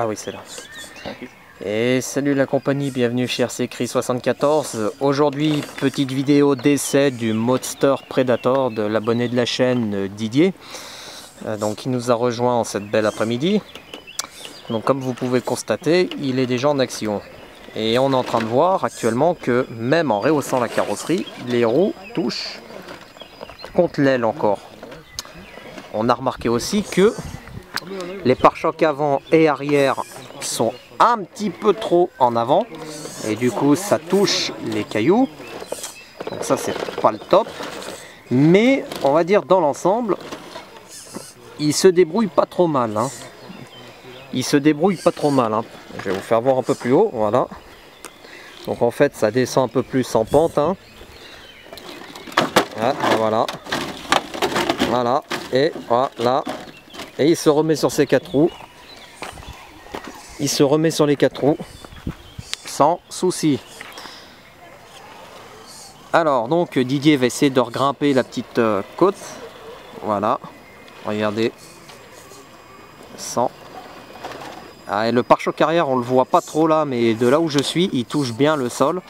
Ah oui, c'est là. Et salut la compagnie, bienvenue chez RCCry74. Aujourd'hui, petite vidéo d'essai du Monster Predator de l'abonné de la chaîne Didier. Donc il nous a rejoint en cette belle après-midi. Donc comme vous pouvez constater, il est déjà en action. Et on est en train de voir actuellement que même en rehaussant la carrosserie, les roues touchent contre l'aile encore. On a remarqué aussi que les pare-chocs avant et arrière sont un petit peu trop en avant et du coup ça touche les cailloux, donc ça c'est pas le top, mais on va dire dans l'ensemble il se débrouille pas trop mal, hein. Il se débrouille pas trop mal, hein. Je vais vous faire voir un peu plus haut, voilà. Donc en fait ça descend un peu plus en pente, hein. Ah, voilà, voilà, et voilà, et il se remet sur ses quatre roues. Il se remet sur les quatre roues sans souci. Alors donc Didier va essayer de regrimper la petite côte. Voilà, regardez. Sans. Ah, et le pare-choc arrière on le voit pas trop là, mais de là où je suis il touche bien le sol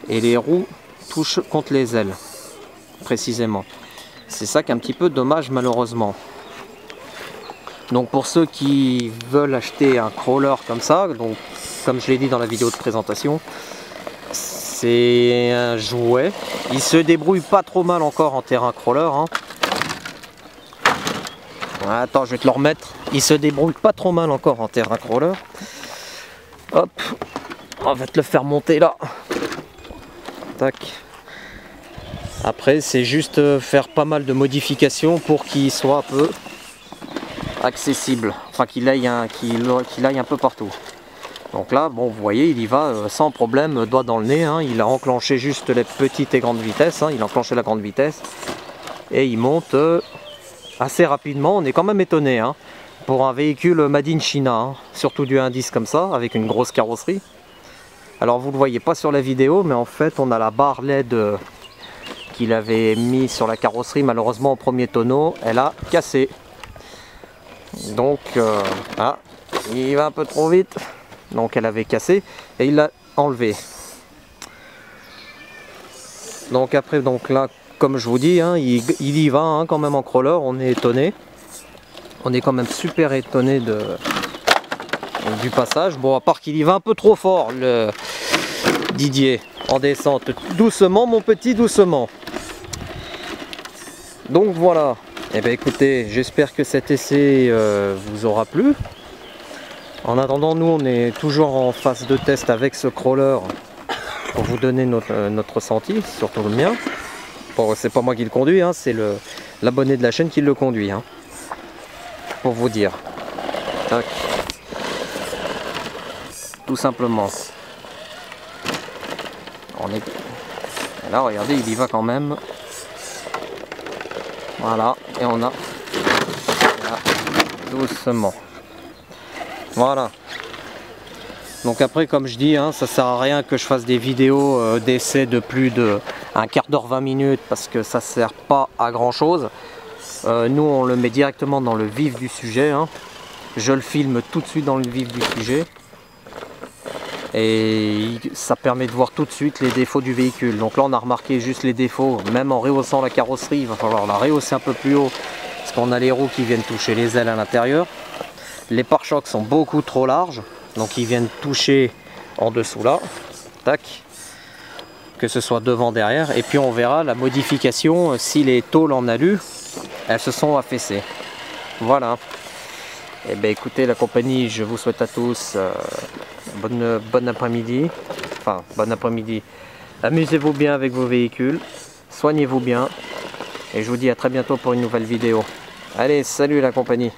et les roues touchent contre les ailes précisément. C'est ça qui est un petit peu dommage malheureusement. Donc pour ceux qui veulent acheter un crawler comme ça, donc comme je l'ai dit dans la vidéo de présentation, c'est un jouet. Il se débrouille pas trop mal encore en terrain crawler, hein. Attends, je vais te le remettre. Il se débrouille pas trop mal encore en terrain crawler. Hop, on va te le faire monter là. Tac. Après c'est juste faire pas mal de modifications pour qu'il soit un peu accessible, enfin qu'il aille un peu partout. Donc là, bon, vous voyez, il y va sans problème, doigt dans le nez, hein. Il a enclenché juste les petites et grandes vitesses, hein. Il a enclenché la grande vitesse et il monte assez rapidement. On est quand même étonné, hein, pour un véhicule made in China, hein. Surtout du 1.10 comme ça, avec une grosse carrosserie. Alors vous le voyez pas sur la vidéo, mais en fait on a la barre LED qu'il avait mis sur la carrosserie, malheureusement au premier tonneau, elle a cassé. Donc il va un peu trop vite, donc elle avait cassé et il l'a enlevé. Donc après, donc là comme je vous dis, hein, il y va, hein, quand même en crawler. On est étonné, on est quand même super étonné du passage. Bon, à part qu'il y va un peu trop fort le Didier en descente. Doucement mon petit, doucement. Donc voilà. Et bien écoutez, j'espère que cet essai vous aura plu. En attendant, nous on est toujours en phase de test avec ce crawler pour vous donner notre ressenti, surtout le mien. Bon, c'est pas moi qui le conduis, hein, c'est l'abonné de la chaîne qui le conduit, hein, pour vous dire. Tac. Tout simplement. Là, regardez, il y va quand même. Voilà, et on a là, doucement. Voilà. Donc après, comme je dis, hein, ça sert à rien que je fasse des vidéos d'essai de plus de un quart d'heure, 20 minutes, parce que ça sert pas à grand chose. Nous, on le met directement dans le vif du sujet, hein. Je le filme tout de suite dans le vif du sujet. Et ça permet de voir tout de suite les défauts du véhicule. Donc là on a remarqué juste les défauts, même en rehaussant la carrosserie, il va falloir la rehausser un peu plus haut parce qu'on a les roues qui viennent toucher les ailes à l'intérieur. Les pare-chocs sont beaucoup trop larges, donc ils viennent toucher en dessous là, tac, que ce soit devant, derrière. Et puis on verra la modification si les tôles en alu, elles se sont affaissées. Voilà. Et bien écoutez la compagnie, je vous souhaite à tous bon après-midi, enfin bon après-midi, amusez-vous bien avec vos véhicules, soignez-vous bien, et je vous dis à très bientôt pour une nouvelle vidéo. Allez, salut la compagnie.